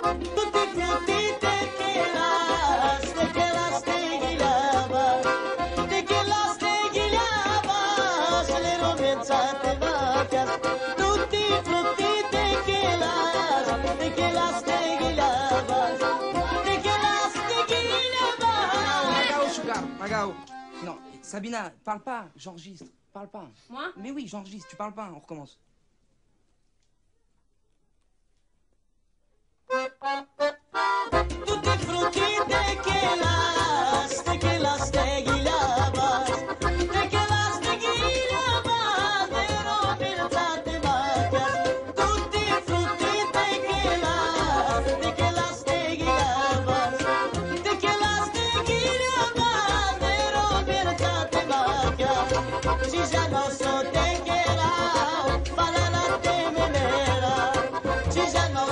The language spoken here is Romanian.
Tutti frutti te que las teguilabas, le rovinzate vacas. Tutti frutti te que las teguilabas, Magao, Sugar, Magao. Non, Sabina, parle pas, j'enregistre. Parle pas. Moi? Mais oui, j'enregistre, tu parles pas, on recommence. tutti frutti te que las teguilabas, le rovinzate vacas. Tutti frutti te que las teguilabas, le rovinzate vacas. Si ya no so te queda para la temenera, si ya no